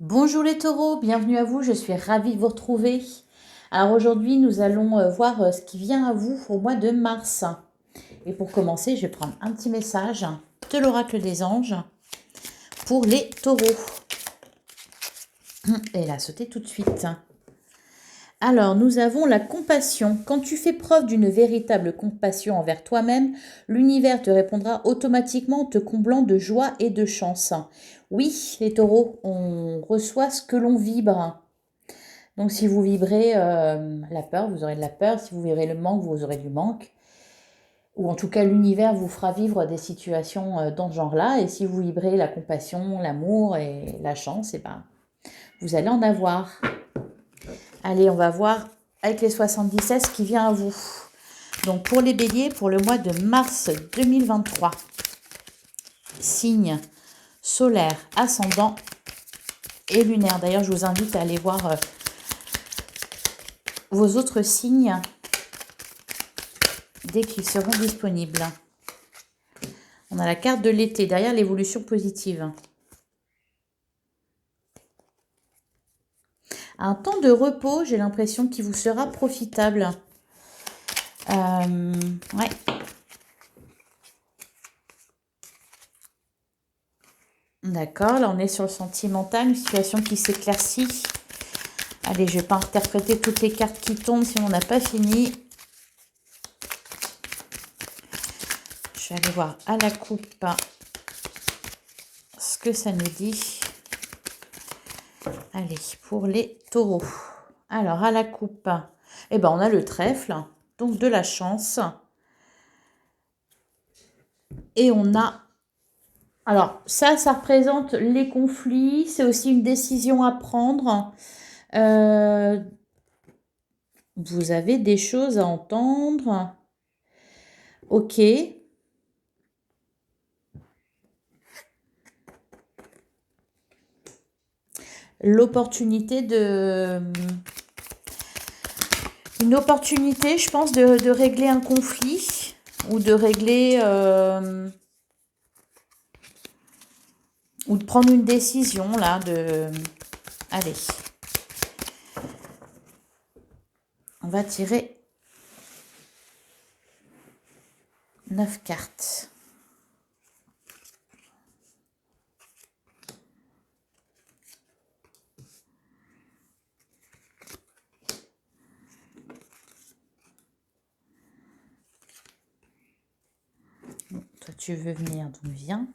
Bonjour les taureaux, bienvenue à vous, je suis ravie de vous retrouver. Alors aujourd'hui, nous allons voir ce qui vient à vous au mois de mars. Et pour commencer, je vais prendre un petit message de l'oracle des anges pour les taureaux. Et là, sautez tout de suite. Alors, nous avons la compassion. Quand tu fais preuve d'une véritable compassion envers toi-même, l'univers te répondra automatiquement en te comblant de joie et de chance. Oui, les taureaux, on reçoit ce que l'on vibre. Donc si vous vibrez la peur, vous aurez de la peur. Si vous vibrez le manque, vous aurez du manque. Ou en tout cas, l'univers vous fera vivre des situations dans ce genre-là. Et si vous vibrez la compassion, l'amour et la chance, et ben, vous allez en avoir. Allez, on va voir avec les 77 ce qui vient à vous. Donc pour les béliers, pour le mois de mars 2023, signe solaire, ascendant et lunaire. D'ailleurs, je vous invite à aller voir vos autres signes dès qu'ils seront disponibles. On a la carte de l'été, derrière l'évolution positive. Un temps de repos, j'ai l'impression qu'il vous sera profitable. Ouais. D'accord, là on est sur le sentimental, une situation qui s'éclaircit. Allez, je ne vais pas interpréter toutes les cartes qui tombent si on n'a pas fini. Je vais aller voir à la coupe ce que ça nous dit. Allez, pour les taureaux. Alors, à la coupe, eh ben, on a le trèfle, donc de la chance. Et on a... Alors, ça représente les conflits. C'est aussi une décision à prendre. Vous avez des choses à entendre. Ok. L'opportunité de... Une opportunité, je pense, de régler un conflit ou de régler... ou de prendre une décision, là, de... Allez. On va tirer 9 cartes. Bon, toi, tu veux venir, donc viens.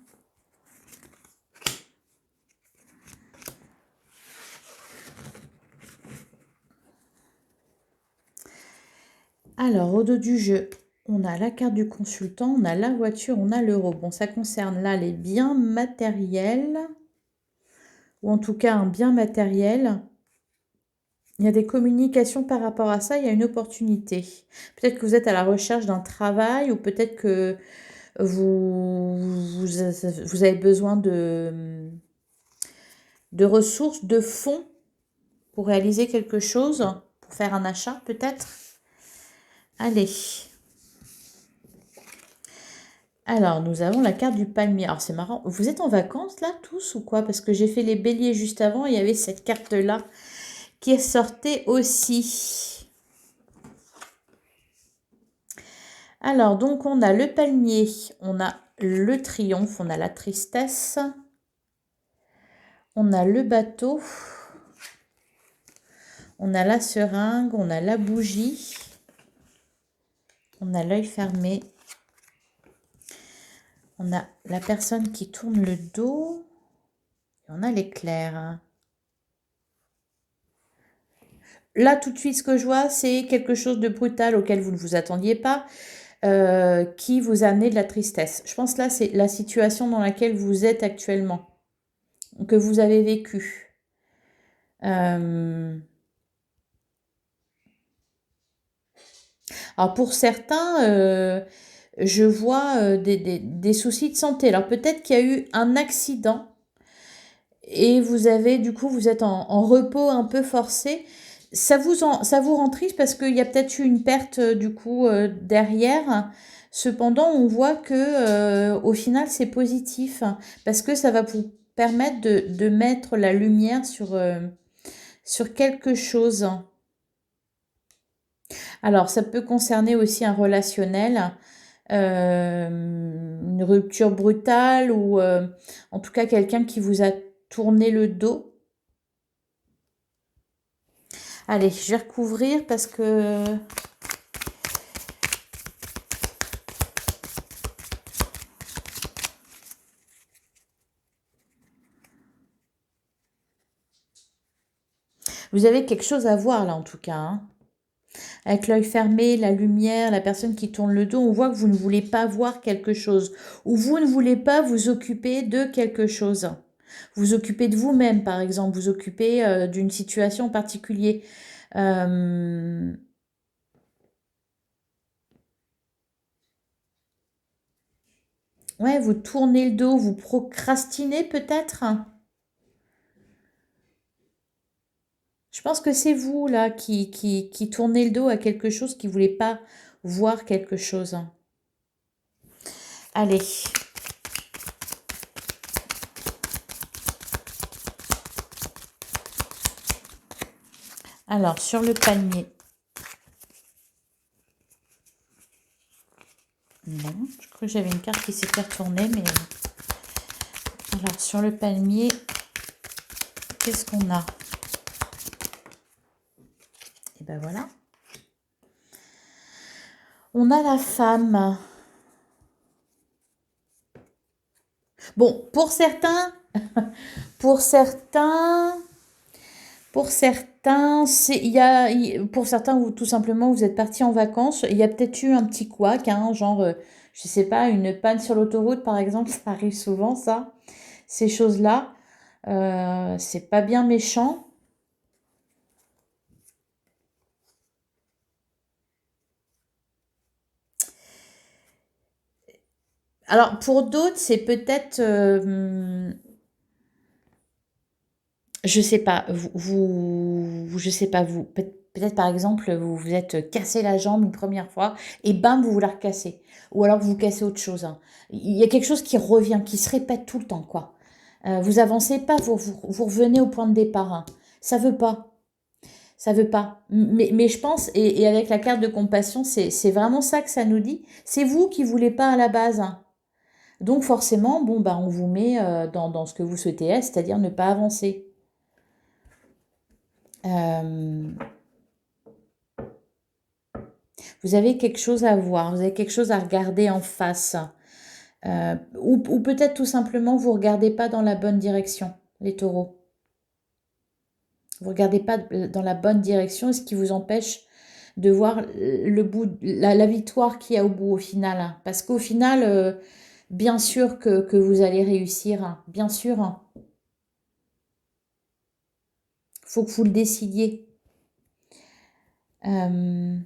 Alors, au dos du jeu, on a la carte du consultant, on a la voiture, on a l'euro. Bon, ça concerne là les biens matériels, ou en tout cas un bien matériel. Il y a des communications par rapport à ça, il y a une opportunité. Peut-être que vous êtes à la recherche d'un travail, ou peut-être que vous avez besoin de ressources, de fonds pour réaliser quelque chose, pour faire un achat peut-être. Allez. Alors, nous avons la carte du palmier. Alors, c'est marrant. Vous êtes en vacances, là, tous, ou quoi? Parce que j'ai fait les béliers juste avant. Il y avait cette carte-là qui sortait aussi. Alors, donc, on a le palmier. On a le triomphe. On a la tristesse. On a le bateau. On a la seringue. On a la bougie. On a l'œil fermé. On a la personne qui tourne le dos. Et on a l'éclair. Là, tout de suite, ce que je vois, c'est quelque chose de brutal auquel vous ne vous attendiez pas, qui vous a amené de la tristesse. Je pense là, c'est la situation dans laquelle vous êtes actuellement, que vous avez vécu. Alors, pour certains, je vois des soucis de santé. Alors, peut-être qu'il y a eu un accident et vous avez, du coup, vous êtes en repos un peu forcé. Ça vous rend triste parce qu'il y a peut-être eu une perte, du coup, derrière. Cependant, on voit que au final, c'est positif parce que ça va vous permettre de mettre la lumière sur quelque chose. Alors, ça peut concerner aussi un relationnel, une rupture brutale ou en tout cas quelqu'un qui vous a tourné le dos. Allez, je vais recouvrir parce que... Vous avez quelque chose à voir là en tout cas, hein. Avec l'œil fermé, la lumière, la personne qui tourne le dos, on voit que vous ne voulez pas voir quelque chose. Ou vous ne voulez pas vous occuper de quelque chose. Vous occupez de vous-même, par exemple. Vous occupez d'une situation particulière. Euh, Ouais, vous tournez le dos, vous procrastinez peut-être. Je pense que c'est vous là qui tournez le dos à quelque chose, qui ne voulez pas voir quelque chose. Allez. Alors, sur le palmier. Non, je crois que j'avais une carte qui s'était retournée, mais... Alors, sur le palmier, qu'est-ce qu'on a? Et ben voilà. On a la femme. Bon, pour certains, pour certains, pour certains, ou tout simplement, vous êtes partis en vacances, il y a peut-être eu un petit couac, hein, genre, je sais pas, une panne sur l'autoroute, par exemple, ça arrive souvent, ça, ces choses-là. C'est pas bien méchant. Alors, pour d'autres, c'est peut-être, je sais pas, je sais pas, vous, peut-être par exemple, vous vous êtes cassé la jambe une première fois et bam, vous la recassez. Ou alors vous cassez autre chose, hein. Il y a quelque chose qui revient, qui se répète tout le temps, quoi. Vous avancez pas, vous revenez au point de départ, hein. Ça veut pas, ça veut pas. Mais je pense, et avec la carte de compassion, c'est vraiment ça que ça nous dit. C'est vous qui voulez pas à la base, hein. Donc forcément, bon, bah, on vous met dans ce que vous souhaitez être, c'est-à-dire ne pas avancer. Euh, Vous avez quelque chose à voir, vous avez quelque chose à regarder en face. Ou peut-être tout simplement, vous ne regardez pas dans la bonne direction, les taureaux. Vous ne regardez pas dans la bonne direction, ce qui vous empêche de voir le bout, la victoire qu'il y a au bout au final, hein. Parce qu'au final, bien sûr que vous allez réussir, hein. Bien sûr, hein. Faut que vous le décidiez. Euh,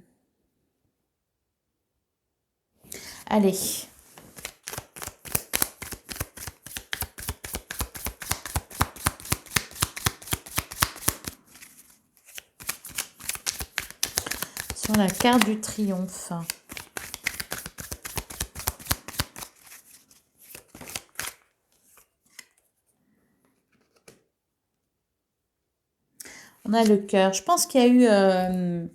Allez. Sur la carte du triomphe. On a le cœur. Je pense qu'il y a eu,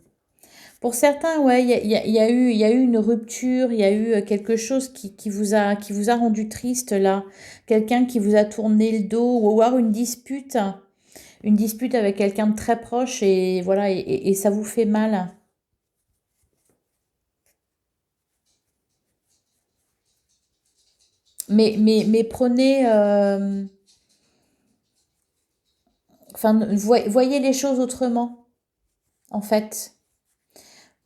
pour certains, ouais, il y a eu une rupture, il y a eu quelque chose qui vous a rendu triste là. Quelqu'un qui vous a tourné le dos ou avoir une dispute avec quelqu'un de très proche et voilà, et ça vous fait mal. Mais prenez, enfin, voyez les choses autrement, en fait.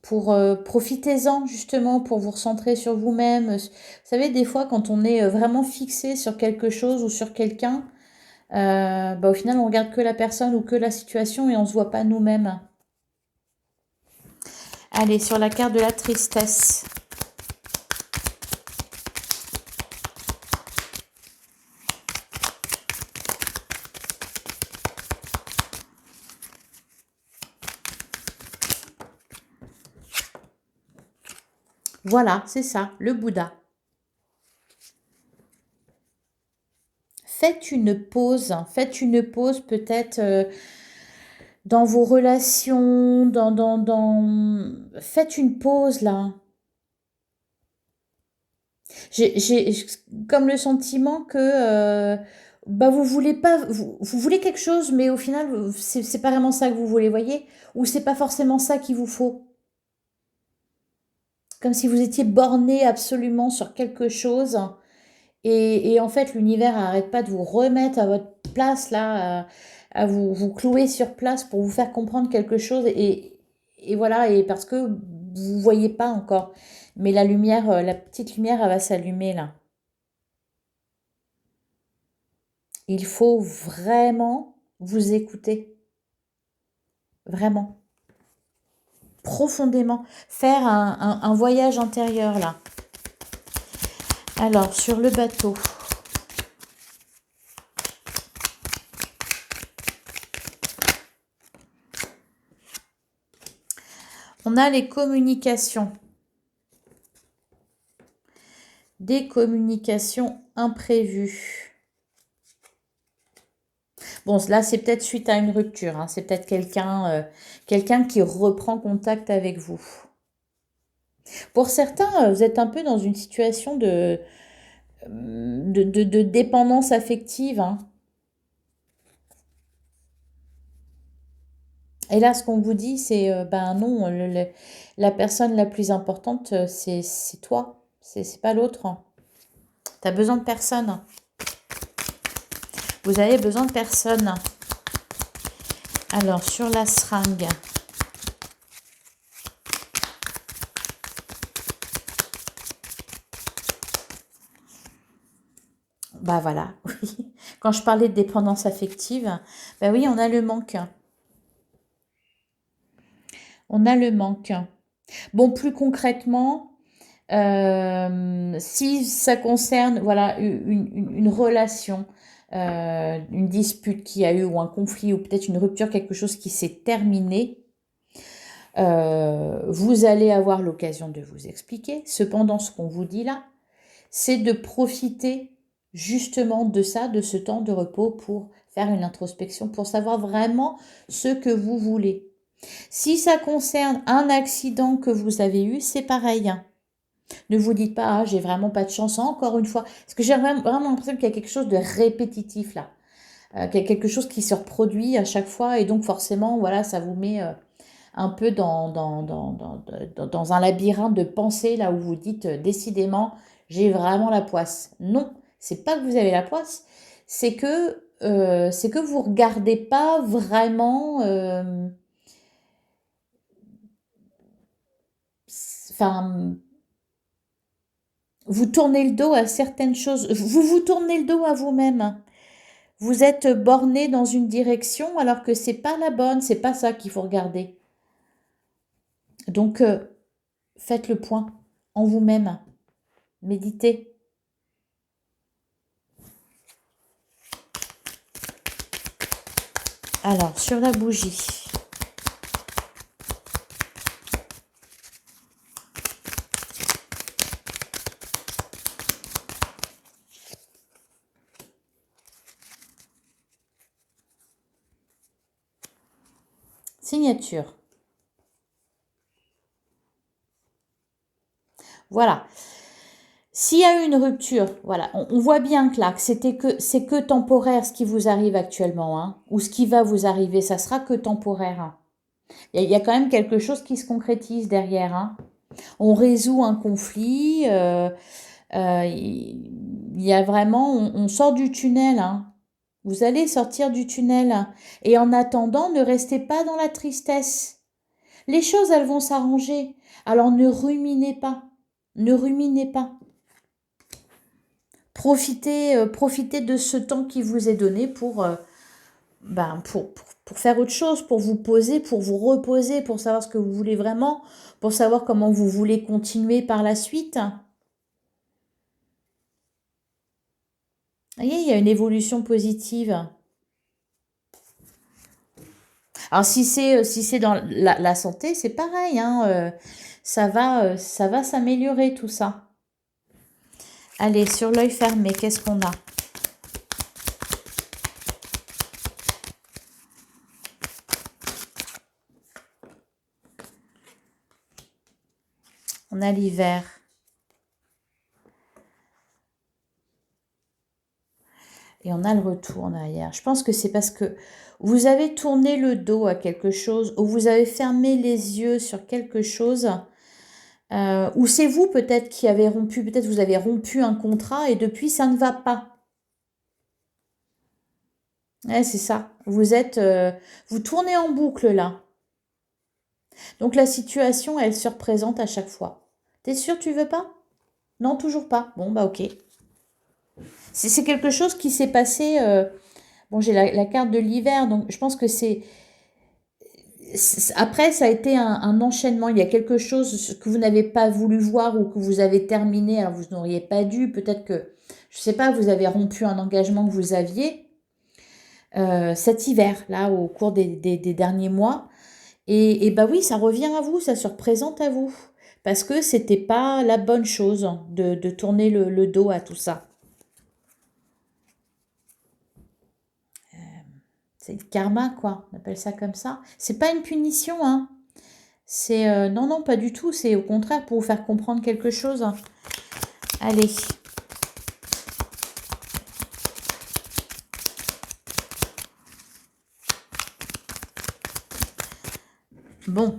Pour profitez-en justement pour vous recentrer sur vous-même. Vous savez, des fois, quand on est vraiment fixé sur quelque chose ou sur quelqu'un, bah, au final, on regarde que la personne ou que la situation et on se voit pas nous-mêmes. Allez, sur la carte de la tristesse. Voilà, c'est ça, le Bouddha. faites une pause. Faites une pause peut-être dans vos relations, Faites une pause là. J'ai comme le sentiment que bah vous voulez pas, vous voulez quelque chose, mais au final, c'est pas vraiment ça que vous voulez, voyez? Ou c'est pas forcément ça qu'il vous faut. Comme si vous étiez borné absolument sur quelque chose. Et en fait, l'univers n'arrête pas de vous remettre à votre place, là, à vous clouer sur place pour vous faire comprendre quelque chose. Et voilà, et parce que vous voyez pas encore. Mais la lumière, la petite lumière, elle va s'allumer, là. Il faut vraiment vous écouter. Vraiment. Profondément. Faire un voyage intérieur, là. Alors, sur le bateau. On a les communications. Des communications imprévues. Bon, là, c'est peut-être suite à une rupture. Hein. C'est peut-être quelqu'un qui reprend contact avec vous. Pour certains, vous êtes un peu dans une situation de dépendance affective. Hein. Et là, ce qu'on vous dit, c'est, ben non, la personne la plus importante, c'est toi. C'est pas l'autre. Hein. Tu as besoin de personne. Vous avez besoin de personne. Alors, sur la seringue. Bah voilà, oui. Quand je parlais de dépendance affective, bah oui, on a le manque. On a le manque. Bon, plus concrètement, si ça concerne voilà, une relation, une dispute qu'il y a eu, ou un conflit, ou peut-être une rupture, quelque chose qui s'est terminé, vous allez avoir l'occasion de vous expliquer. Cependant, ce qu'on vous dit là, c'est de profiter justement de ça, de ce temps de repos pour faire une introspection, pour savoir vraiment ce que vous voulez. Si ça concerne un accident que vous avez eu, c'est pareil. Hein. Ne vous dites pas, ah, j'ai vraiment pas de chance, encore une fois. Parce que j'ai vraiment l'impression qu'il y a quelque chose de répétitif là. Qu'il y a quelque chose qui se reproduit à chaque fois. Et donc forcément, voilà, ça vous met un peu dans un labyrinthe de pensées là où vous dites décidément, j'ai vraiment la poisse. Non, c'est pas que vous avez la poisse, c'est que vous regardez pas vraiment. Enfin, vous tournez le dos à certaines choses. Vous tournez le dos à vous-même. Vous êtes borné dans une direction alors que c'est pas la bonne, c'est pas ça qu'il faut regarder. Donc, faites le point en vous-même. Méditez. Alors, sur la bougie. Signature. Voilà. S'il y a eu une rupture, voilà, on voit bien que là, c'est que temporaire ce qui vous arrive actuellement, hein, ou ce qui va vous arriver, ça sera que temporaire. Hein. Il y a quand même quelque chose qui se concrétise derrière. Hein. On résout un conflit, il y a vraiment, on sort du tunnel. Hein. Vous allez sortir du tunnel. Et en attendant, ne restez pas dans la tristesse. Les choses, elles vont s'arranger. Alors ne ruminez pas. Ne ruminez pas. Profitez de ce temps qui vous est donné pour faire autre chose, pour vous poser, pour vous reposer, pour savoir ce que vous voulez vraiment, pour savoir comment vous voulez continuer par la suite. Vous voyez, il y a une évolution positive. Alors si c'est dans la santé, c'est pareil, hein, ça va s'améliorer tout ça. Allez, sur l'œil fermé, qu'est-ce qu'on a? On a l'hiver. Et on a le retour en arrière. Je pense que c'est parce que vous avez tourné le dos à quelque chose, ou vous avez fermé les yeux sur quelque chose, ou c'est vous peut-être qui avez rompu, peut-être vous avez rompu un contrat et depuis ça ne va pas. Ouais, c'est ça. Vous tournez en boucle là. Donc la situation, elle se représente à chaque fois. T'es sûr tu veux pas? Non, toujours pas. Bon, bah ok. C'est quelque chose qui s'est passé. Bon, j'ai la carte de l'hiver, donc je pense que après, ça a été un enchaînement. Il y a quelque chose que vous n'avez pas voulu voir ou que vous avez terminé, alors vous n'auriez pas dû. Peut-être que, je sais pas, vous avez rompu un engagement que vous aviez cet hiver, là, au cours des derniers mois. Et bah oui, ça revient à vous, ça se représente à vous. Parce que c'était pas la bonne chose de tourner le dos à tout ça. C'est le karma, quoi. On appelle ça comme ça. C'est pas une punition, hein. C'est non, non, pas du tout. C'est au contraire pour vous faire comprendre quelque chose. Allez. Bon.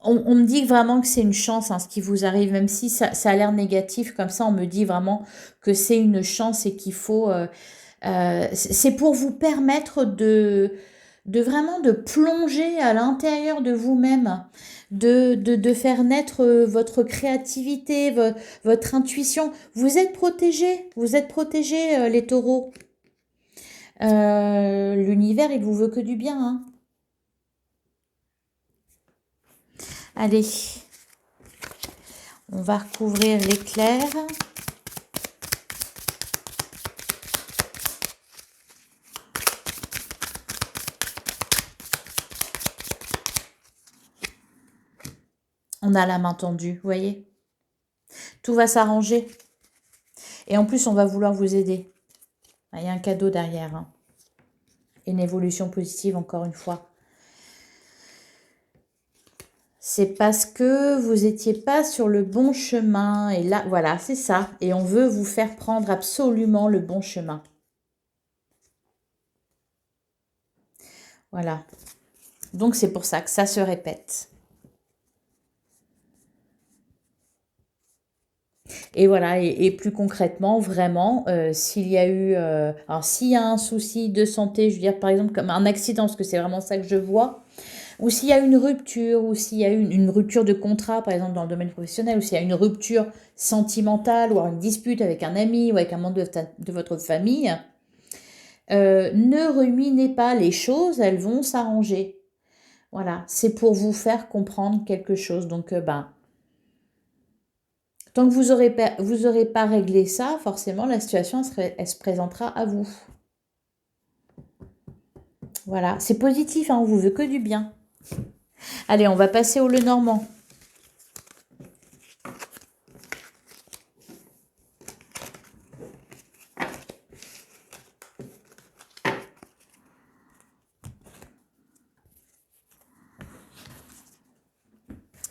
On me dit vraiment que c'est une chance, hein, ce qui vous arrive, même si ça a l'air négatif comme ça, on me dit vraiment que c'est une chance et qu'il faut... c'est pour vous permettre de vraiment de plonger à l'intérieur de vous-même, de faire naître votre créativité, votre intuition. Vous êtes protégés, les taureaux. L'univers, il vous veut que du bien, hein. Allez, on va recouvrir l'éclair. On a la main tendue, vous voyez? Tout va s'arranger. Et en plus, on va vouloir vous aider. Il y a un cadeau derrière, hein. Une évolution positive, encore une fois. C'est parce que vous n'étiez pas sur le bon chemin. Et là, voilà, c'est ça. Et on veut vous faire prendre absolument le bon chemin. Voilà. Donc, c'est pour ça que ça se répète. Et voilà, et plus concrètement, vraiment, s'il y a eu... alors, s'il y a un souci de santé, je veux dire, par exemple, comme un accident, parce que c'est vraiment ça que je vois, ou s'il y a une rupture, ou s'il y a une rupture de contrat, par exemple, dans le domaine professionnel, ou s'il y a une rupture sentimentale, ou alors une dispute avec un ami, ou avec un membre de votre famille, ne ruminez pas les choses, elles vont s'arranger. Voilà, c'est pour vous faire comprendre quelque chose. Donc, ben... Tant que vous aurez pas réglé ça, forcément, la situation, elle se présentera à vous. Voilà, c'est positif, hein, on vous veut que du bien. Allez, on va passer au Lenormand.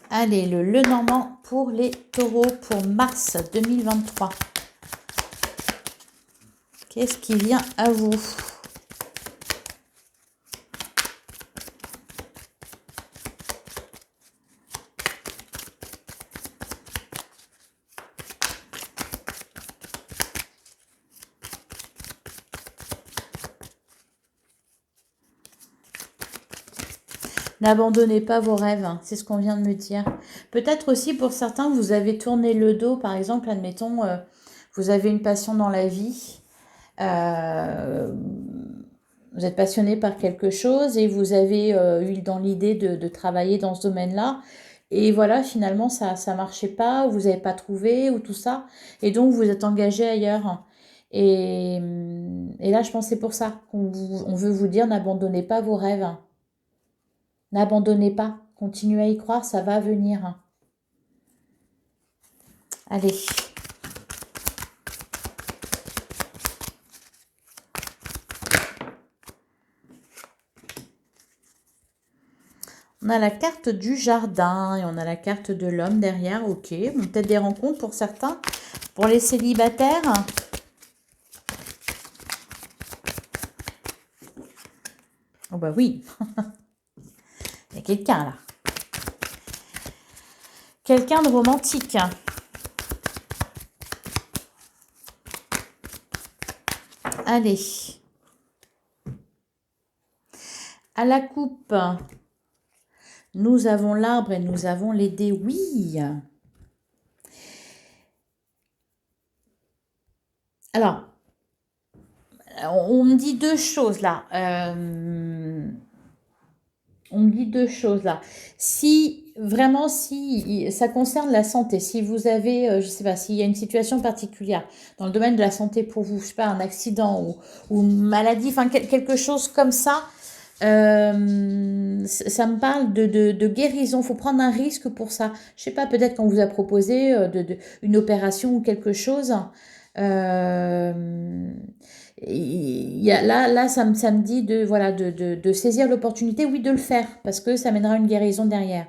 Allez, le Lenormand pour les taureaux pour mars 2023. Qu'est-ce qui vient à vous? N'abandonnez pas vos rêves, hein, c'est ce qu'on vient de me dire. Peut-être aussi pour certains, vous avez tourné le dos, par exemple, admettons, vous avez une passion dans la vie, vous êtes passionné par quelque chose et vous avez eu dans l'idée de travailler dans ce domaine-là. Et voilà, finalement, ça ne marchait pas, ou vous n'avez pas trouvé, ou tout ça. Et donc, vous êtes engagé ailleurs. Et là, je pense que c'est pour ça on veut vous dire, n'abandonnez pas vos rêves. N'abandonnez pas. Continuez à y croire, ça va venir. Allez. On a la carte du jardin et on a la carte de l'homme derrière. Ok, bon, peut-être des rencontres pour certains. Pour les célibataires. Oh bah oui, il y a quelqu'un là. Quelqu'un de romantique. Allez. À la coupe, nous avons l'arbre et nous avons les dés. Oui. Alors, on me dit deux choses là. On me dit deux choses là. Si vraiment, si ça concerne la santé, si vous avez, je sais pas, s'il y a une situation particulière dans le domaine de la santé pour vous, je sais pas, un accident ou une maladie, enfin quelque chose comme ça, ça me parle de guérison. Faut prendre un risque pour ça. Je sais pas, peut-être qu'on vous a proposé une opération ou quelque chose. Euh, là, ça me dit voilà, de saisir l'opportunité, oui, de le faire, parce que ça mènera une guérison derrière.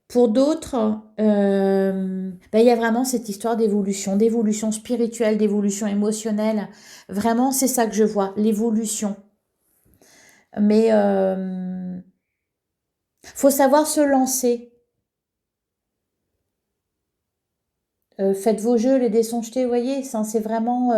Pour d'autres, il y a vraiment cette histoire d'évolution spirituelle, d'évolution émotionnelle. Vraiment, c'est ça que je vois, l'évolution. Mais faut savoir se lancer. Faites vos jeux, les dés sont jetés, vous voyez, ça, c'est vraiment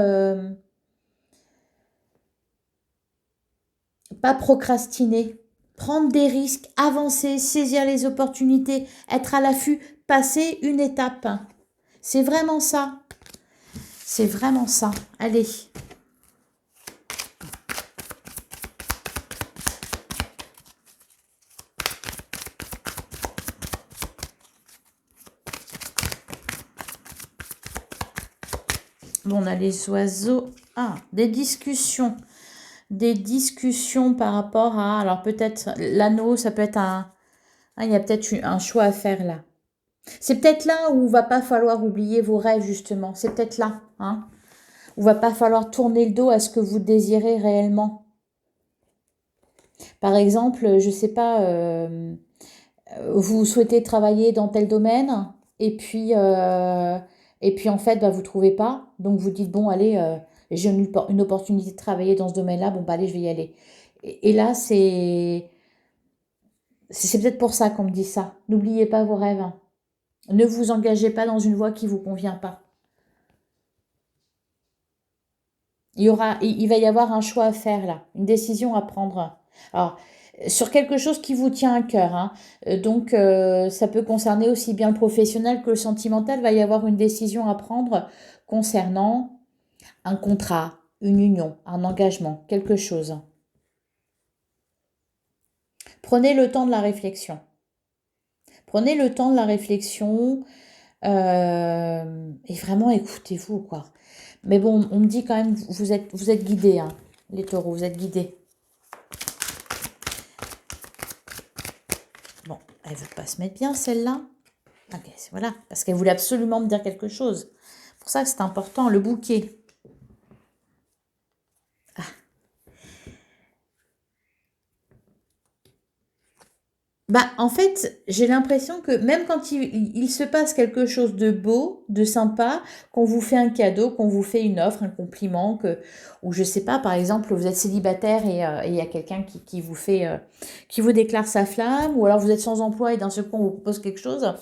pas procrastiner. Prendre des risques, avancer, saisir les opportunités, être à l'affût, passer une étape. C'est vraiment ça. C'est vraiment ça. Allez. Bon, on a les oiseaux. Ah, des discussions. Des discussions par rapport à... Alors peut-être l'anneau, ça peut être un... Ah, il y a peut-être un choix à faire là. C'est peut-être là où va pas falloir oublier vos rêves, justement. C'est peut-être là, hein, où va pas falloir tourner le dos à ce que vous désirez réellement. Par exemple, je sais pas, vous souhaitez travailler dans tel domaine, et puis en fait, bah, vous trouvez pas. Donc vous dites, bon, allez, j'ai une opportunité de travailler dans ce domaine-là, bon, bah allez, je vais y aller. Et là, c'est peut-être pour ça qu'on me dit ça. N'oubliez pas vos rêves. Ne vous engagez pas dans une voie qui vous convient pas. Il va y avoir un choix à faire là, une décision à prendre. Alors, sur quelque chose qui vous tient à cœur, hein. Donc, ça peut concerner aussi bien le professionnel que le sentimental. Il va y avoir une décision à prendre concernant un contrat, une union, un engagement, quelque chose. Prenez le temps de la réflexion. Prenez le temps de la réflexion et vraiment écoutez-vous, quoi. Mais bon, on me dit quand même, vous êtes guidés, hein, les taureaux, vous êtes guidés. Bon, elle veut pas se mettre bien, celle-là. Ok, voilà, parce qu'elle voulait absolument me dire quelque chose. C'est pour ça que c'est important, le bouquet. Ah. Bah, en fait, j'ai l'impression que même quand il se passe quelque chose de beau, de sympa, qu'on vous fait un cadeau, qu'on vous fait une offre, un compliment, ou je sais pas, par exemple, vous êtes célibataire et il y a quelqu'un qui vous fait, qui vous déclare sa flamme, ou alors vous êtes sans emploi et d'un seul coup on vous propose quelque chose.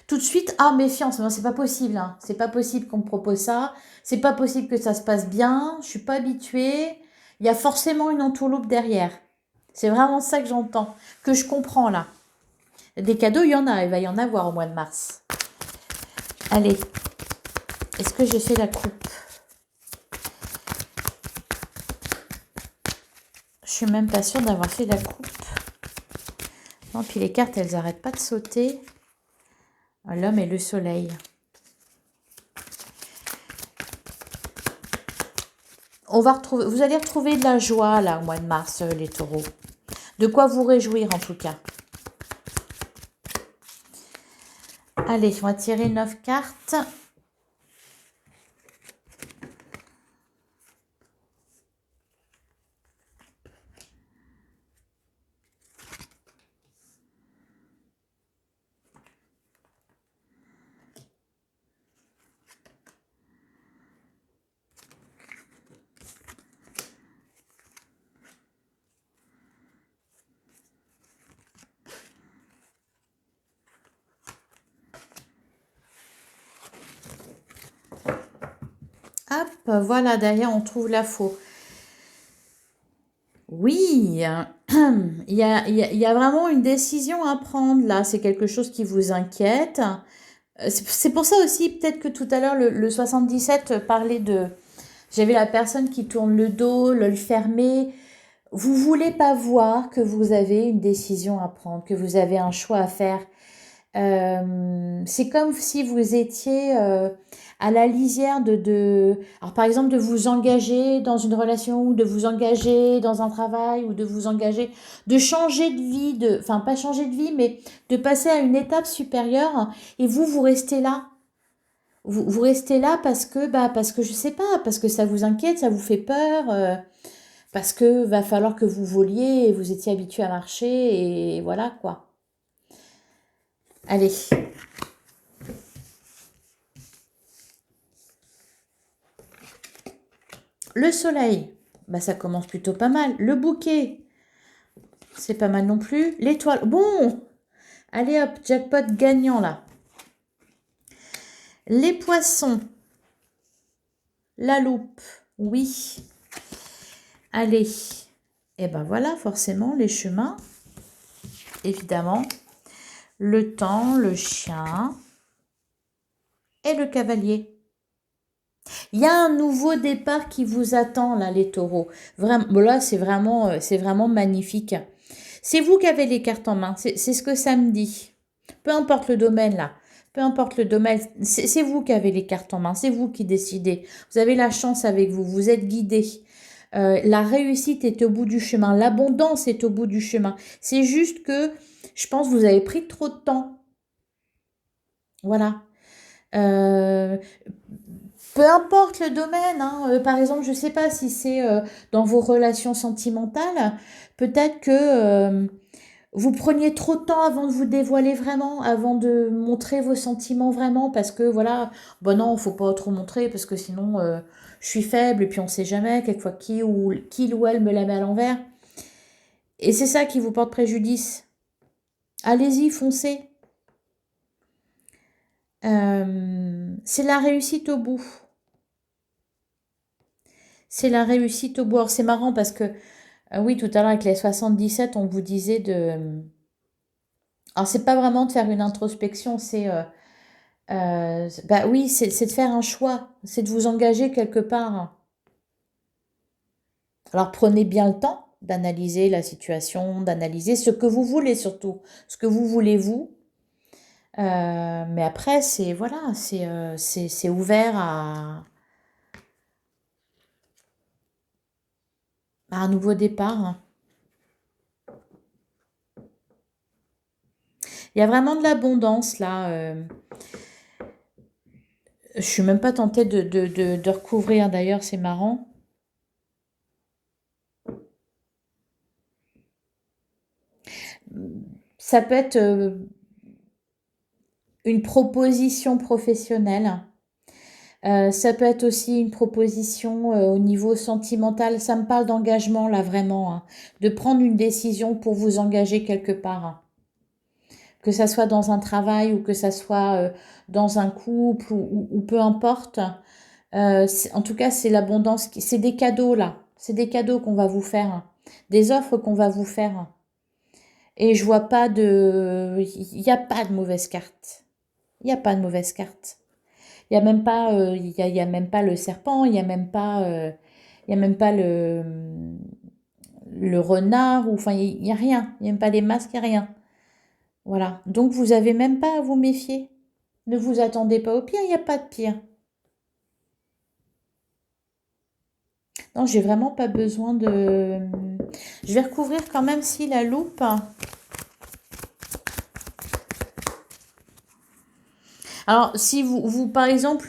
Tout de suite, ah, méfiance, non, c'est pas possible, hein. C'est pas possible qu'on me propose ça, c'est pas possible que ça se passe bien, je suis pas habituée, il y a forcément une entourloupe derrière. C'est vraiment ça que j'entends, que je comprends là. Des cadeaux, il y en a, il va y en avoir au mois de mars. Allez, est-ce que j'ai fait la coupe? Je suis même pas sûre d'avoir fait la coupe. Non, puis les cartes, elles arrêtent pas de sauter. L'homme et le soleil. Vous allez retrouver de la joie là au mois de mars, les taureaux. De quoi vous réjouir en tout cas. Allez, on va tirer 9 cartes. Hop, voilà, derrière, on trouve la faux. Oui, il y a vraiment une décision à prendre là. C'est quelque chose qui vous inquiète. C'est pour ça aussi, peut-être que tout à l'heure, le 77 parlait de... J'avais la personne qui tourne le dos, l'œil fermé. Vous voulez pas voir que vous avez une décision à prendre, que vous avez un choix à faire. C'est comme si vous étiez à la lisière alors par exemple, de vous engager dans une relation ou de vous engager dans un travail ou de vous engager, de changer de vie, enfin pas changer de vie, mais de passer à une étape supérieure et vous restez là. Vous restez là parce que je sais pas, parce que ça vous inquiète, ça vous fait peur, parce que va falloir que vous voliez et vous étiez habitué à marcher et voilà quoi. Allez. Le soleil, bah ça commence plutôt pas mal. Le bouquet, c'est pas mal non plus. L'étoile, bon, allez hop, jackpot gagnant là. Les poissons, la loupe, oui. Allez, et ben voilà, forcément, les chemins, évidemment. Le temps, le chien et le cavalier. Il y a un nouveau départ qui vous attend là, les taureaux. Vraiment, bon, là, c'est vraiment magnifique. C'est vous qui avez les cartes en main. C'est ce que ça me dit. Peu importe le domaine là. Peu importe le domaine, c'est vous qui avez les cartes en main. C'est vous qui décidez. Vous avez la chance avec vous. Vous êtes guidé. La réussite est au bout du chemin. L'abondance est au bout du chemin. C'est juste que je pense que vous avez pris trop de temps. Voilà. Euh, Peu importe le domaine, hein, par exemple, je ne sais pas si c'est dans vos relations sentimentales, peut-être que vous preniez trop de temps avant de vous dévoiler vraiment, avant de montrer vos sentiments vraiment, parce que voilà, bon non, faut pas trop montrer, parce que sinon je suis faible, et puis on sait jamais, quelquefois qui ou elle me la met à l'envers. Et c'est ça qui vous porte préjudice. Allez-y, foncez. C'est la réussite au bout. C'est la réussite au bout. Alors c'est marrant parce que, oui, tout à l'heure avec les 77, on vous disait de... Alors c'est pas vraiment de faire une introspection, c'est... bah oui, c'est de faire un choix, c'est de vous engager quelque part. Alors prenez bien le temps d'analyser la situation, d'analyser ce que vous voulez surtout, ce que vous voulez vous. Mais après, c'est voilà, c'est ouvert à un nouveau départ. Il y a vraiment de l'abondance là. Je suis même pas tentée de recouvrir d'ailleurs, c'est marrant. Ça peut être une proposition professionnelle. Ça peut être aussi une proposition au niveau sentimental. Ça me parle d'engagement là vraiment, hein. De prendre une décision pour vous engager quelque part, hein. Que ça soit dans un travail ou que ça soit dans un couple ou peu importe. En tout cas, c'est l'abondance, c'est des cadeaux là. C'est des cadeaux qu'on va vous faire, hein. Des offres qu'on va vous faire, hein. Et je vois pas de... Il n'y a pas de mauvaise carte. Il n'y a pas de mauvaise carte. Il y a même pas, il y a même pas le serpent, il y a même pas, il y a même pas le renard, ou enfin, il y a rien. Il n'y a même pas les masques, il n'y a rien. Voilà. Donc, vous avez même pas à vous méfier. Ne vous attendez pas au pire, il n'y a pas de pire. Non, j'ai vraiment pas besoin de... Je vais recouvrir quand même si la loupe. Alors, si vous par exemple,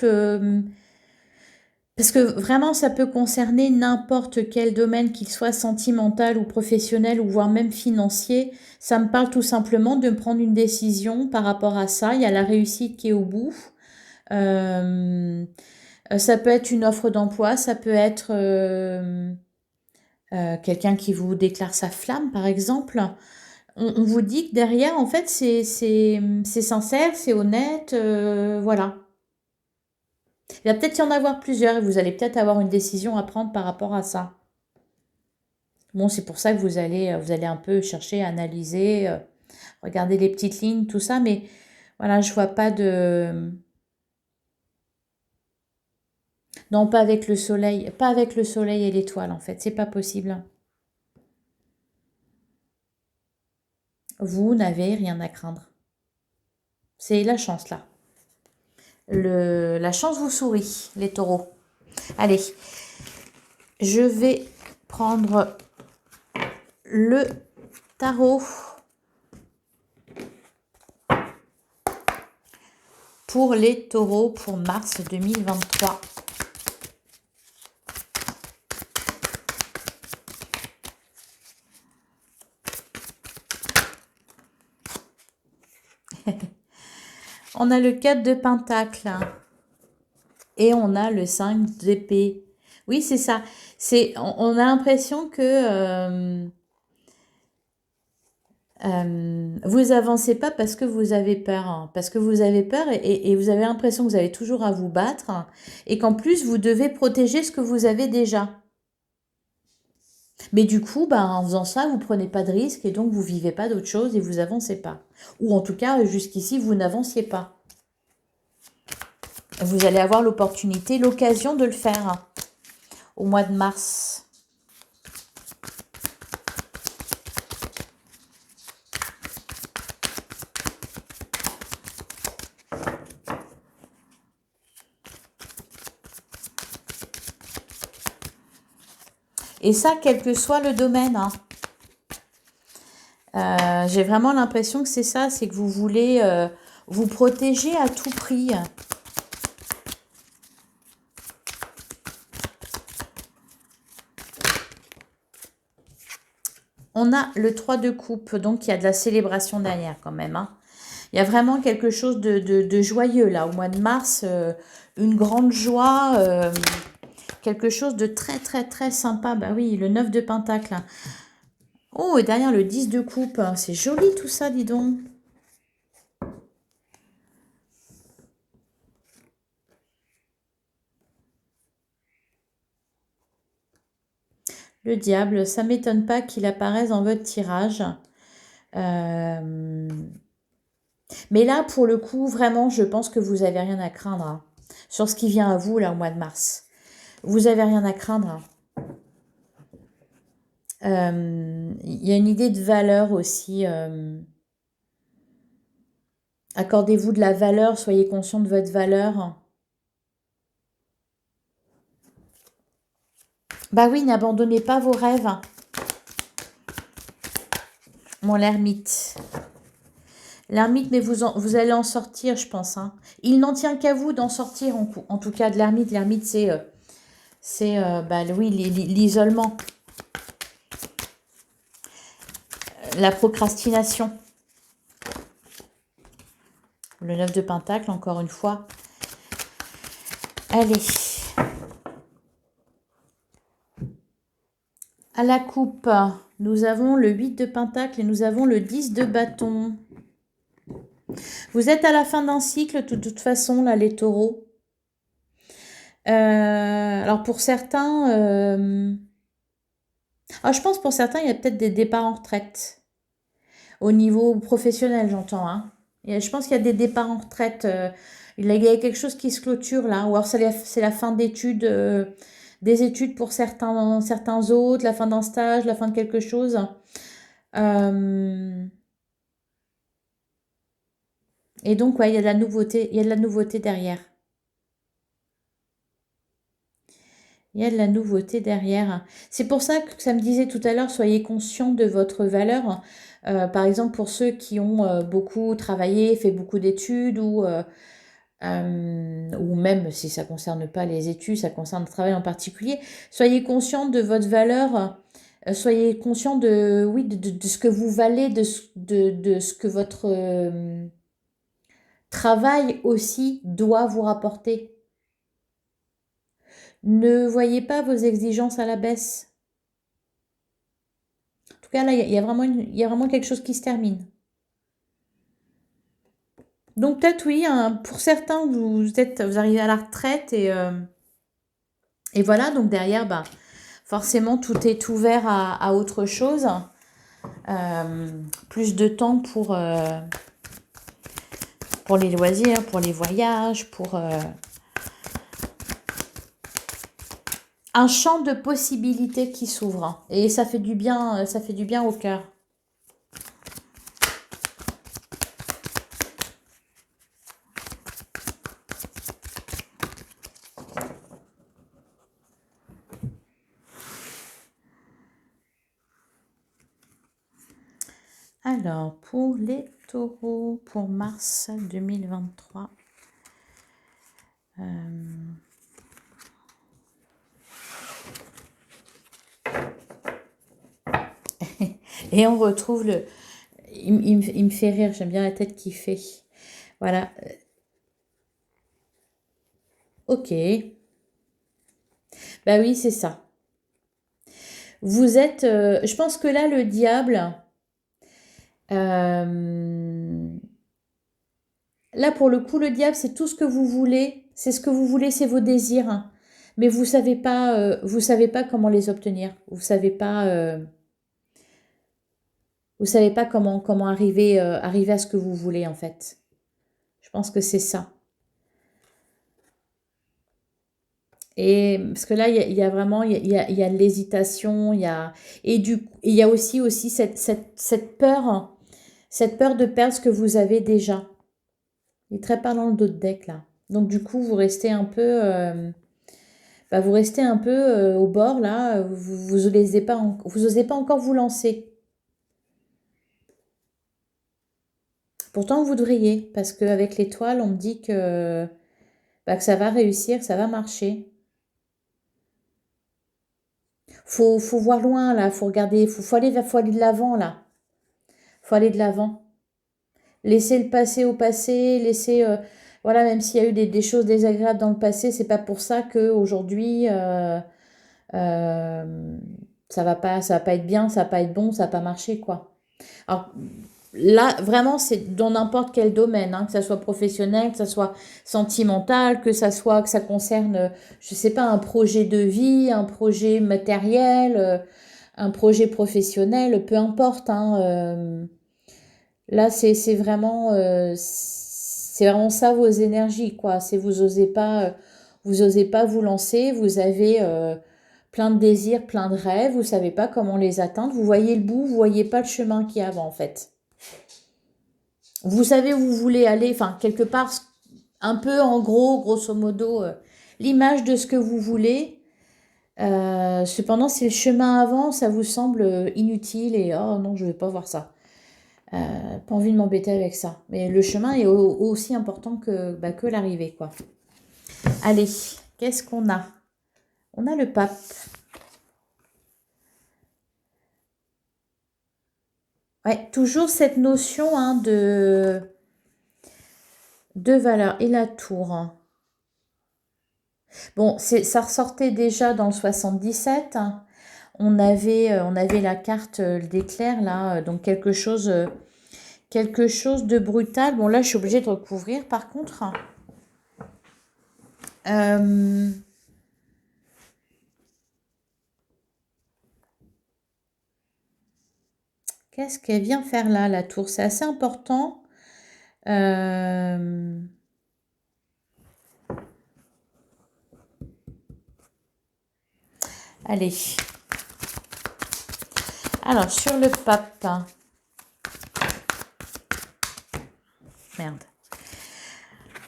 parce que vraiment, ça peut concerner n'importe quel domaine, qu'il soit sentimental ou professionnel ou voire même financier. Ça me parle tout simplement de prendre une décision par rapport à ça. Il y a la réussite qui est au bout. Euh, Ça peut être une offre d'emploi, ça peut être quelqu'un qui vous déclare sa flamme, par exemple. On vous dit que derrière, en fait, c'est sincère, c'est honnête, voilà. Il va peut-être y en avoir plusieurs et vous allez peut-être avoir une décision à prendre par rapport à ça. Bon, c'est pour ça que vous allez un peu chercher, analyser, regarder les petites lignes, tout ça, mais voilà, je vois pas de... Non, pas avec le soleil, pas avec le soleil et l'étoile, en fait, c'est pas possible. Vous n'avez rien à craindre. C'est la chance, là. La chance vous sourit, les taureaux. Allez, je vais prendre le tarot pour les taureaux pour mars 2023. On a le 4 de Pentacle et on a le 5 d'épée. Oui, c'est ça. On a l'impression que vous avancez pas parce que vous avez peur. Hein. Parce que vous avez peur et vous avez l'impression que vous avez toujours à vous battre. Hein, et qu'en plus, vous devez protéger ce que vous avez déjà. Mais du coup, ben, en faisant ça, vous prenez pas de risque et donc vous vivez pas d'autre chose et vous avancez pas. Ou en tout cas, jusqu'ici, vous n'avanciez pas. Vous allez avoir l'opportunité, l'occasion de le faire hein, au mois de mars. Et ça, quel que soit le domaine. Hein. J'ai vraiment l'impression que c'est ça, c'est que vous voulez vous protéger à tout prix. On a le 3 de coupe, donc il y a de la célébration derrière quand même. Hein. Il y a vraiment quelque chose de joyeux là, au mois de mars, une grande joie, quelque chose de très très très sympa. Bah oui, le 9 de Pentacle. Oh, et derrière le 10 de coupe, c'est joli tout ça, dis donc. Le diable, ça m'étonne pas qu'il apparaisse dans votre tirage. Mais là, pour le coup, vraiment, je pense que vous n'avez rien à craindre hein, sur ce qui vient à vous, là, au mois de mars. Vous n'avez rien à craindre. Il y a une idée de valeur aussi. Accordez-vous de la valeur, soyez conscient de votre valeur. Bah oui, n'abandonnez pas vos rêves. Mon l'ermite. L'ermite, mais vous allez en sortir, je pense. Hein. Il n'en tient qu'à vous d'en sortir, en tout cas, de l'ermite. L'ermite, bah, oui, l'isolement. La procrastination. Le 9 de Pentacle, encore une fois. Allez. À la coupe, nous avons le 8 de Pentacle et nous avons le 10 de bâton. Vous êtes à la fin d'un cycle, de toute façon, là, les taureaux. Alors, pour certains... je pense pour certains, il y a peut-être des départs en retraite. Au niveau professionnel, j'entends. Hein. Je pense qu'il y a des départs en retraite. Il y a quelque chose qui se clôture, là. Ou alors, c'est la fin d'études... des études pour certains autres, la fin d'un stage, la fin de quelque chose. Et donc, ouais, il y a de la nouveauté, il y a de la nouveauté derrière. Il y a de la nouveauté derrière. C'est pour ça que ça me disait tout à l'heure, soyez conscient de votre valeur. Par exemple, pour ceux qui ont beaucoup travaillé, fait beaucoup d'études ou même si ça ne concerne pas les études, ça concerne le travail en particulier, soyez conscient de votre valeur. Soyez conscient de, oui, de ce que vous valez, de ce que votre travail aussi doit vous rapporter. Ne voyez pas vos exigences à la baisse. En tout cas, là, il y a vraiment quelque chose qui se termine. Donc peut-être oui, hein, pour certains, vous arrivez à la retraite et voilà, donc derrière, bah, forcément, tout est ouvert à autre chose. Plus de temps pour les loisirs, pour les voyages, pour un champ de possibilités qui s'ouvre, hein. Et ça fait du bien au cœur. Alors, pour les taureaux, pour mars 2023, et on retrouve le... il me fait rire, j'aime bien la tête qu'il fait. Voilà, ok. Bah oui, c'est ça. Vous êtes... je pense que là, le diable... euh, là, pour le coup, le diable, c'est tout ce que vous voulez. C'est ce que vous voulez, c'est vos désirs, hein. Mais vous savez pas comment les obtenir. Vous savez pas comment arriver à ce que vous voulez, en fait. Je pense que c'est ça. Et parce que là, il y a vraiment, il y a de l'hésitation, il y a aussi cette peur de perdre ce que vous avez déjà. Il est très parlant le dos de deck, là. Donc, du coup, vous restez un peu au bord, là. Vous osez pas encore vous lancer. Pourtant, vous devriez, parce qu'avec l'étoile, on me dit que ça va réussir, ça va marcher. Faut voir loin, là. Faut regarder, faut aller de l'avant, là. Faut aller de l'avant. Laisser le passé au passé, voilà, même s'il y a eu des choses désagréables dans le passé, c'est pas pour ça que aujourd'hui euh, ça va pas être bien, ça va pas être bon, ça va pas marcher, quoi. Alors là, vraiment, c'est dans n'importe quel domaine, hein, que ça soit professionnel, que ça soit sentimental, que ça concerne, je sais pas, un projet de vie, un projet matériel, un projet professionnel, peu importe, hein. Là, c'est vraiment ça vos énergies, quoi. C'est vous osez pas vous lancer. Vous avez plein de désirs, plein de rêves. Vous savez pas comment les atteindre. Vous voyez le bout, vous voyez pas le chemin qui y a avant, en fait. Vous savez où vous voulez aller, enfin quelque part, un peu en gros, grosso modo, l'image de ce que vous voulez. Cependant, si le chemin avant, ça vous semble inutile et oh non, je vais pas voir ça. Pas envie de m'embêter avec ça. Mais le chemin est aussi important que l'arrivée, quoi. Allez, qu'est-ce qu'on a? On a le pape. Ouais, toujours cette notion hein, de valeur. Et la tour. Bon, ça ressortait déjà dans le 77, hein. On avait la carte d'éclair, là, donc quelque chose de brutal. Bon, là, je suis obligée de recouvrir, par contre. Euh, Qu'est-ce qu'elle vient faire là, la tour? C'est assez important. Euh, Allez. Alors, sur le pape. Merde.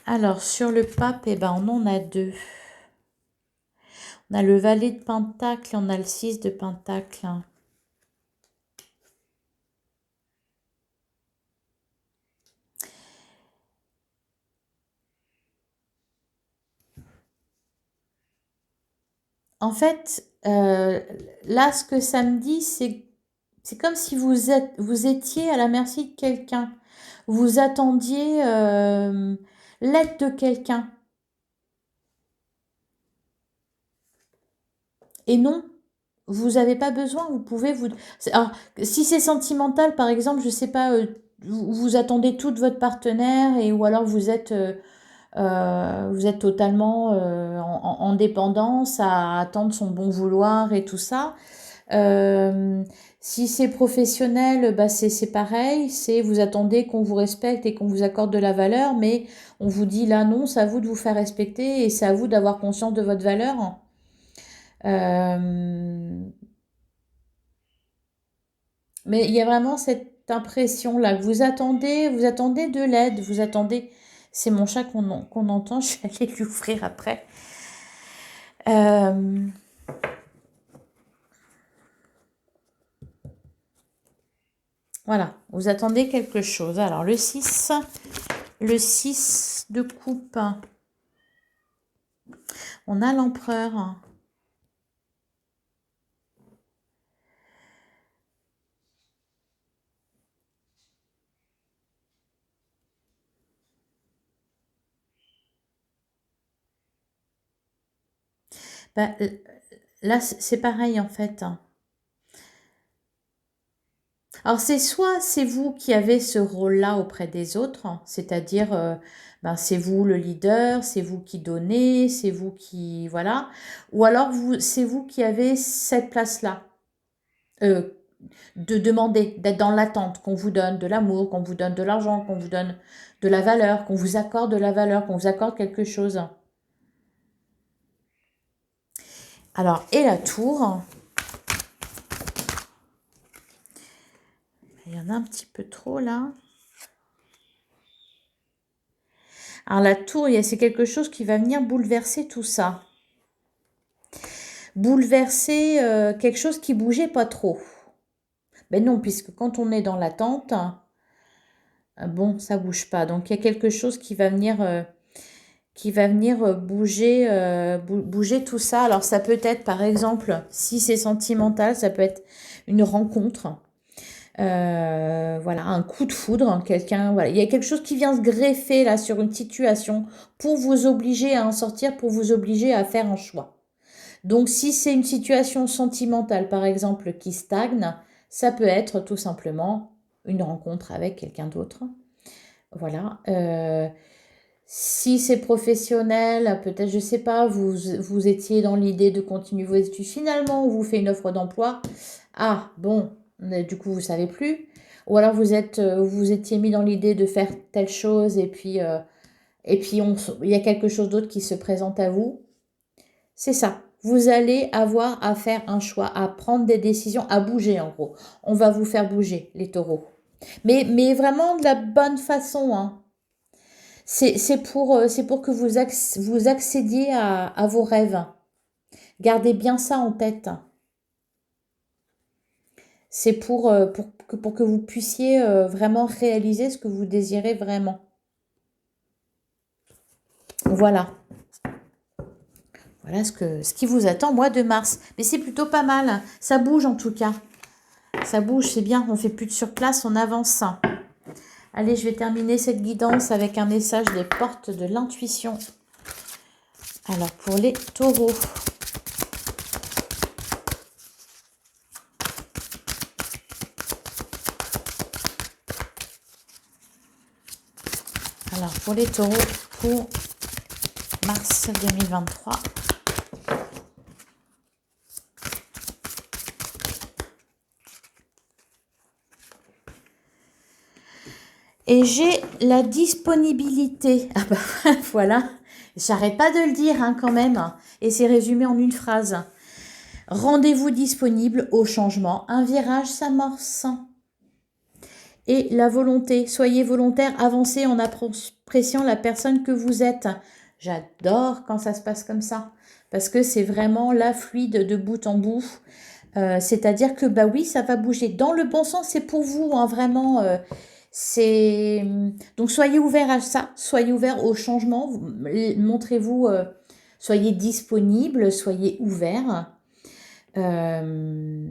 Alors, sur le pape, eh ben, on en a deux. On a le valet de pentacle et on a le 6 de pentacle. En fait, là, ce que ça me dit, c'est comme si vous étiez à la merci de quelqu'un. Vous attendiez l'aide de quelqu'un. Et non, vous n'avez pas besoin, vous pouvez vous... Alors, si c'est sentimental, par exemple, je sais pas, vous attendez tout de votre partenaire et ou alors vous êtes totalement en dépendance à attendre son bon vouloir et tout ça. Si c'est professionnel, bah c'est pareil, c'est vous attendez qu'on vous respecte et qu'on vous accorde de la valeur, mais on vous dit là non, c'est à vous de vous faire respecter et c'est à vous d'avoir conscience de votre valeur. Euh, mais il y a vraiment cette impression-là que vous attendez de l'aide, vous attendez. C'est mon chat qu'on entend, je vais aller lui ouvrir après. Euh, voilà, vous attendez quelque chose. Alors le 6 de coupe, on a l'empereur. Bah, là, c'est pareil en fait. Alors soit c'est vous qui avez ce rôle-là auprès des autres, c'est-à-dire ben, c'est vous le leader, c'est vous qui donnez, c'est vous qui voilà, ou alors c'est vous qui avez cette place-là euh, de demander, d'être dans l'attente, qu'on vous donne de l'amour, qu'on vous donne de l'argent, qu'on vous donne de la valeur, qu'on vous accorde de la valeur, qu'on vous accorde quelque chose. Alors et la tour, il y en a un petit peu trop là. Alors la tour, c'est quelque chose qui va venir bouleverser tout ça. Bouleverser quelque chose qui bougeait pas trop. Ben non, puisque quand on est dans l'attente, bon, ça bouge pas. Donc il y a quelque chose qui va venir bouger, bouger tout ça. Alors ça peut être, par exemple, si c'est sentimental, ça peut être une rencontre. Voilà, un coup de foudre, quelqu'un, voilà, il y a quelque chose qui vient se greffer là sur une situation pour vous obliger à en sortir, pour vous obliger à faire un choix. Donc si c'est une situation sentimentale, par exemple, qui stagne, ça peut être tout simplement une rencontre avec quelqu'un d'autre. Voilà. Si c'est professionnel, peut-être, je sais pas, vous étiez dans l'idée de continuer vos études. Finalement, on vous fait une offre d'emploi. Ah, bon, du coup, vous savez plus. Ou alors vous étiez mis dans l'idée de faire telle chose et puis il y a quelque chose d'autre qui se présente à vous. C'est ça. Vous allez avoir à faire un choix, à prendre des décisions, à bouger en gros. On va vous faire bouger, les taureaux. Mais vraiment de la bonne façon, hein. C'est pour que vous accédiez à vos rêves. Gardez bien ça en tête. C'est pour que vous puissiez vraiment réaliser ce que vous désirez vraiment. Voilà. Voilà ce qui vous attend au mois de mars. Mais c'est plutôt pas mal. Ça bouge en tout cas. Ça bouge, c'est bien. On fait plus de surplace, on avance. Allez, je vais terminer cette guidance avec un message des portes de l'intuition. Alors, pour les taureaux. Alors, pour les taureaux, pour mars 2023. Et j'ai la disponibilité. Ah bah voilà, j'arrête pas de le dire hein, quand même. Et c'est résumé en une phrase. Rendez-vous disponible au changement. Un virage s'amorce. Et la volonté. Soyez volontaire, avancez en appréciant la personne que vous êtes. J'adore quand ça se passe comme ça. Parce que c'est vraiment la fluide de bout en bout. C'est-à-dire que bah oui, ça va bouger. Dans le bon sens, c'est pour vous, hein, vraiment. Donc soyez ouverts à ça, soyez ouverts au changement, montrez-vous, soyez disponibles, soyez ouverts. Euh,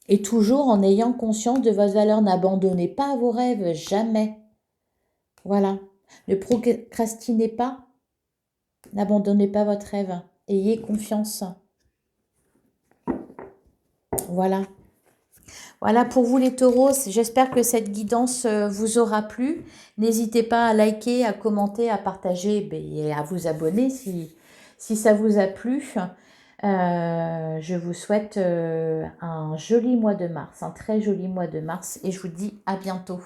et toujours en ayant conscience de votre valeur. N'abandonnez pas vos rêves, jamais. Voilà. Ne procrastinez pas, n'abandonnez pas votre rêve. Ayez confiance. Voilà. Voilà pour vous les taureaux, j'espère que cette guidance vous aura plu. N'hésitez pas à liker, à commenter, à partager et à vous abonner si ça vous a plu. Je vous souhaite un joli mois de mars, un très joli mois de mars et je vous dis à bientôt.